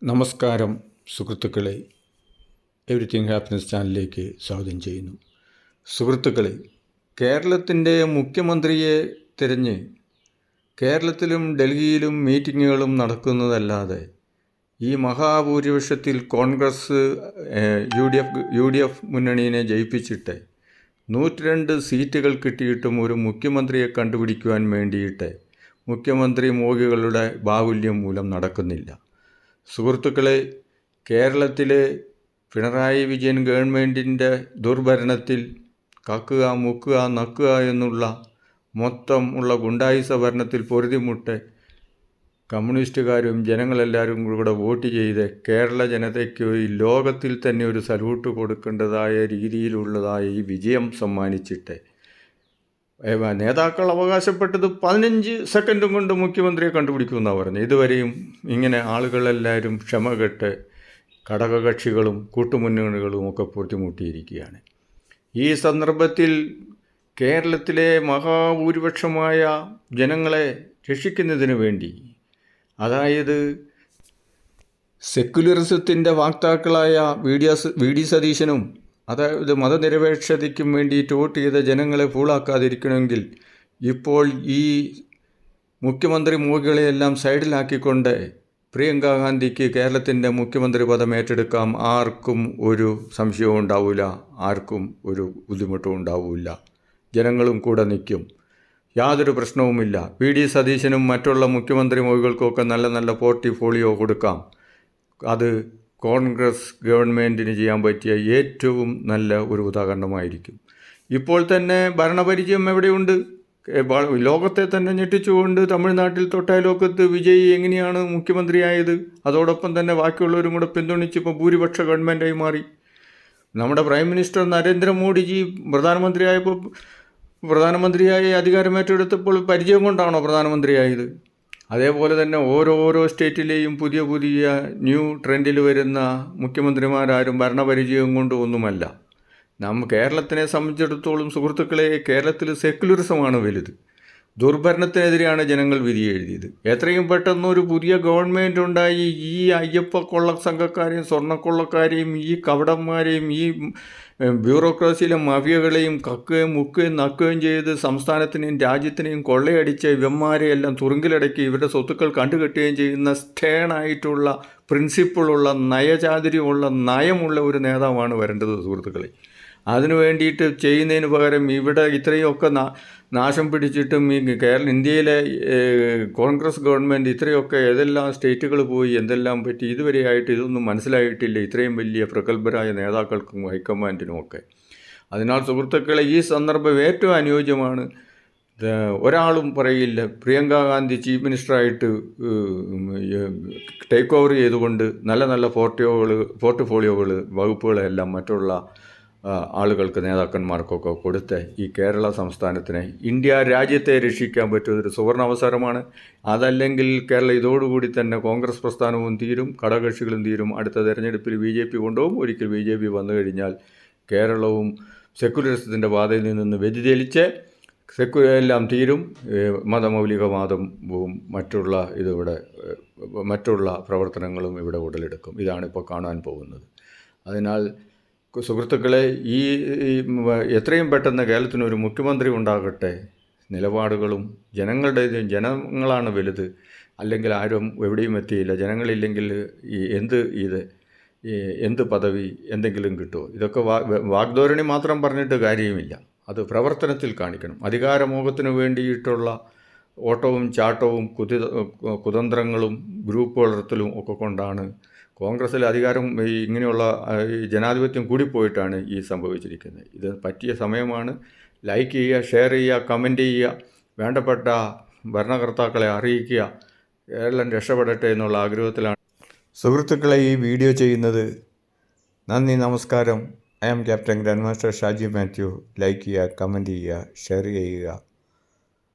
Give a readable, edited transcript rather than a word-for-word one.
നമസ്കാരം സുഹൃത്തുക്കളെ, everything happiness ചാനലിലേക്ക് സ്വാഗതം ചെയ്യുന്നു. സുഹൃത്തുക്കളെ, കേരളത്തിൻ്റെ മുഖ്യമന്ത്രിയെ തിരഞ്ഞ് കേരളത്തിലും ഡൽഹിയിലും മീറ്റിങ്ങുകളും നടക്കുന്നതല്ലാതെ ഈ മഹാഭൂരിപക്ഷത്തിൽ കോൺഗ്രസ് യു ഡി എഫ് മുന്നണിയെ ജയിപ്പിച്ചിട്ട് 102 സീറ്റുകൾ കിട്ടിയിട്ടും ഒരു മുഖ്യമന്ത്രിയെ കണ്ടുപിടിക്കുവാൻ വേണ്ടിയിട്ട് മുഖ്യമന്ത്രി മോഹികളുടെ ബാഹുല്യം മൂലം നടക്കുന്നില്ല. സുഹൃത്തുക്കളെ, കേരളത്തിലെ പിണറായി വിജയൻ ഗവൺമെൻറ്റിൻ്റെ ദുർഭരണത്തിൽ കക്കുക മുക്കുക നക്കുക എന്നുള്ള മൊത്തം ഉള്ള ഗുണ്ടായിസ ഭരണത്തിൽ പൊറുതിമുട്ട് കമ്മ്യൂണിസ്റ്റുകാരും ജനങ്ങളെല്ലാവരും കൂടെ വോട്ട് ചെയ്ത് കേരള ജനതയ്ക്ക് ലോകത്തിൽ തന്നെ ഒരു സല്യൂട്ട് കൊടുക്കേണ്ടതായ രീതിയിലുള്ളതായ ഈ വിജയം സമ്മാനിച്ചിട്ട് നേതാക്കൾ അവകാശപ്പെട്ടത് 15 സെക്കൻഡും കൊണ്ട് മുഖ്യമന്ത്രിയെ കണ്ടുപിടിക്കുമെന്നാണ് പറഞ്ഞത്. ഇതുവരെയും ഇങ്ങനെ ആളുകളെല്ലാവരും ക്ഷമകെട്ട് ഘടകകക്ഷികളും കൂട്ടുമുന്നണികളും ഒക്കെ പൊറുതിമുട്ടിയിരിക്കുകയാണ്. ഈ സന്ദർഭത്തിൽ കേരളത്തിലെ മഹാഭൂരിപക്ഷമായ ജനങ്ങളെ രക്ഷിക്കുന്നതിന് വേണ്ടി, അതായത് സെക്യുലറിസത്തിൻ്റെ വാക്താക്കളായ വി ഡി സതീശനും അതായത് മതനിരപേക്ഷതയ്ക്കും വേണ്ടിയിട്ട് വോട്ട് ചെയ്ത ജനങ്ങളെ ഫൂളാക്കാതിരിക്കണമെങ്കിൽ ഇപ്പോൾ ഈ മുഖ്യമന്ത്രി മോഹികളെയെല്ലാം സൈഡിലാക്കിക്കൊണ്ട് പ്രിയങ്ക ഗാന്ധിക്ക് കേരളത്തിൻ്റെ മുഖ്യമന്ത്രി പദം ഏറ്റെടുക്കാം. ആർക്കും ഒരു സംശയവും ഉണ്ടാവില്ല, ആർക്കും ഒരു ബുദ്ധിമുട്ടും ഉണ്ടാവില്ല. ജനങ്ങളും കൂടെ നിൽക്കും, യാതൊരു പ്രശ്നവുമില്ല. വി ഡി സതീശനും മറ്റുള്ള മുഖ്യമന്ത്രി മോഹികൾക്കൊക്കെ നല്ല നല്ല പോർട്ട്ഫോളിയോ കൊടുക്കാം. അത് കോൺഗ്രസ് ഗവൺമെൻറ്റിന് ചെയ്യാൻ പറ്റിയ ഏറ്റവും നല്ല ഒരു ഉദാഹരണമായിരിക്കും. ഇപ്പോൾ തന്നെ ഭരണപരിചയം എവിടെയുണ്ട്? ലോകത്തെ തന്നെ ഞെട്ടിച്ചുകൊണ്ട് തമിഴ്നാട്ടിൽ തൊട്ടയലോക്കത്ത് വിജയ് എങ്ങനെയാണ് മുഖ്യമന്ത്രിയായത്, അതോടൊപ്പം തന്നെ ബാക്കിയുള്ളവരും കൂടെ പിന്തുണച്ച് ഇപ്പോൾ ഭൂരിപക്ഷ ഗവൺമെൻറ്റായി മാറി. നമ്മുടെ പ്രൈം മിനിസ്റ്റർ നരേന്ദ്രമോദിജി പ്രധാനമന്ത്രിയായി അധികാരമേറ്റെടുത്തപ്പോൾ പരിചയം കൊണ്ടാണോ പ്രധാനമന്ത്രിയായത്? അതേപോലെ തന്നെ ഓരോ സ്റ്റേറ്റിലെയും പുതിയ ന്യൂ ട്രെൻഡിൽ വരുന്ന മുഖ്യമന്ത്രിമാരാരും ഭരണപരിചയം കൊണ്ട് ഒന്നുമല്ല. കേരളത്തിനെ സംബന്ധിച്ചിടത്തോളം സുഹൃത്തുക്കളെ, കേരളത്തിൽ സെക്യുലറിസമാണ് വലുത്. ദുർഭരണത്തിനെതിരെയാണ് ജനങ്ങൾ വിധി എഴുതിയത്. എത്രയും പെട്ടെന്ന് ഒരു പുതിയ ഗവൺമെൻറ് ഉണ്ടായി ഈ അയ്യപ്പ കൊള്ള സംഘക്കാരെയും സ്വർണ്ണക്കൊള്ളക്കാരെയും ഈ കവടന്മാരെയും ഈ ബ്യൂറോക്രസിയിലെ മാഫിയകളെയും കക്കുകയും മുക്കുകയും നക്കുകയും ചെയ്ത് സംസ്ഥാനത്തിനെയും രാജ്യത്തിനെയും കൊള്ളയടിച്ച് ഇവന്മാരെയെല്ലാം തുറുങ്കിലടക്കി ഇവരുടെ സ്വത്തുക്കൾ കണ്ടുകെട്ടുകയും ചെയ്യുന്ന സ്റ്റേണായിട്ടുള്ള പ്രിൻസിപ്പിളുള്ള നയചാതുര്യമുള്ള നയമുള്ള ഒരു നേതാവാണ് വരേണ്ടത് സുഹൃത്തുക്കളെ. അതിനു വേണ്ടിയിട്ട് ചെയ്യുന്നതിന് പകരം ഇവിടെ ഇത്രയൊക്കെ നാശം പിടിച്ചിട്ടും ഈ ഇന്ത്യയിലെ കോൺഗ്രസ് ഗവൺമെൻറ് ഇത്രയൊക്കെ ഏതെല്ലാം സ്റ്റേറ്റുകൾ പോയി എന്തെല്ലാം പറ്റി ഇതുവരെയായിട്ട് ഇതൊന്നും മനസ്സിലായിട്ടില്ല ഇത്രയും വലിയ പ്രഗത്ഭരായ നേതാക്കൾക്കും ഹൈക്കമാൻഡിനും ഒക്കെ. അതിനാൽ സുഹൃത്തുക്കളെ, ഈ സന്ദർഭം ഏറ്റവും അനുയോജ്യമാണ്. ഒരാളും പറയില്ല പ്രിയങ്ക ഗാന്ധി ചീഫ് മിനിസ്റ്ററായിട്ട് ടേക്ക് ഓവർ ചെയ്തുകൊണ്ട് നല്ല നല്ല പോർട്ട്ഫോളിയോകൾ വകുപ്പുകളെല്ലാം മറ്റുള്ള ആളുകൾക്ക് നേതാക്കന്മാർക്കൊക്കെ കൊടുത്ത് ഈ കേരള സംസ്ഥാനത്തിനെ ഇന്ത്യ രാജ്യത്തെ രക്ഷിക്കാൻ പറ്റുന്നൊരു സുവർണ അവസരമാണ്. അതല്ലെങ്കിൽ കേരളം ഇതോടുകൂടി തന്നെ കോൺഗ്രസ് പ്രസ്ഥാനവും തീരും, ഘടകകക്ഷികളും തീരും. അടുത്ത തെരഞ്ഞെടുപ്പിൽ BJP കൊണ്ടുപോകും. ഒരിക്കൽ BJP വന്നു കഴിഞ്ഞാൽ കേരളവും സെക്യുലറിസത്തിൻ്റെ പാതയിൽ നിന്ന് വ്യതിചലിച്ച് എല്ലാം തീരും. മതമൗലികവാദവും മറ്റുള്ള പ്രവർത്തനങ്ങളും ഇവിടെ ഉടലെടുക്കും. ഇതാണിപ്പോൾ കാണാൻ പോകുന്നത്. അതിനാൽ സുഹൃത്തുക്കളെ, ഈ എത്രയും പെട്ടെന്ന് കേരളത്തിനൊരു മുഖ്യമന്ത്രി ഉണ്ടാകട്ടെ. നിലപാടുകളും ജനങ്ങളാണ് വലുത്. അല്ലെങ്കിൽ ആരും എവിടെയും എത്തിയില്ല. ജനങ്ങളില്ലെങ്കിൽ എന്ത് പദവി എന്തെങ്കിലും കിട്ടുമോ? ഇതൊക്കെ വാഗ്ധോരണി മാത്രം പറഞ്ഞിട്ട് കാര്യവുമില്ല. അത് പ്രവർത്തനത്തിൽ കാണിക്കണം. അധികാരമോഹത്തിന് വേണ്ടിയിട്ടുള്ള ഓട്ടവും ചാട്ടവും കുതന്ത്രങ്ങളും ഗ്രൂപ്പ് വളർത്തലും ഒക്കെ കൊണ്ടാണ് കോൺഗ്രസ്സിൽ അധികാരം ഇങ്ങനെയുള്ള ജനാധിപത്യം കൂടിപ്പോയിട്ടാണ് ഈ സംഭവിച്ചിരിക്കുന്നത്. ഇത് പറ്റിയ സമയമാണ്. ലൈക്ക് ചെയ്യുക, ഷെയർ ചെയ്യുക, കമൻറ്റ് ചെയ്യുക, വേണ്ടപ്പെട്ട ഭരണകർത്താക്കളെ അറിയിക്കുക. കേരളം രക്ഷപ്പെടട്ടെ എന്നുള്ള ആഗ്രഹത്തിലാണ് സുഹൃത്തുക്കളെ ഈ വീഡിയോ ചെയ്യുന്നത്. നന്ദി, നമസ്കാരം. I am Captain Grandmaster Shaji Matthew. Like ചെയ്യുക, കമൻറ്റ് ചെയ്യുക, ഷെയർ ചെയ്യുക.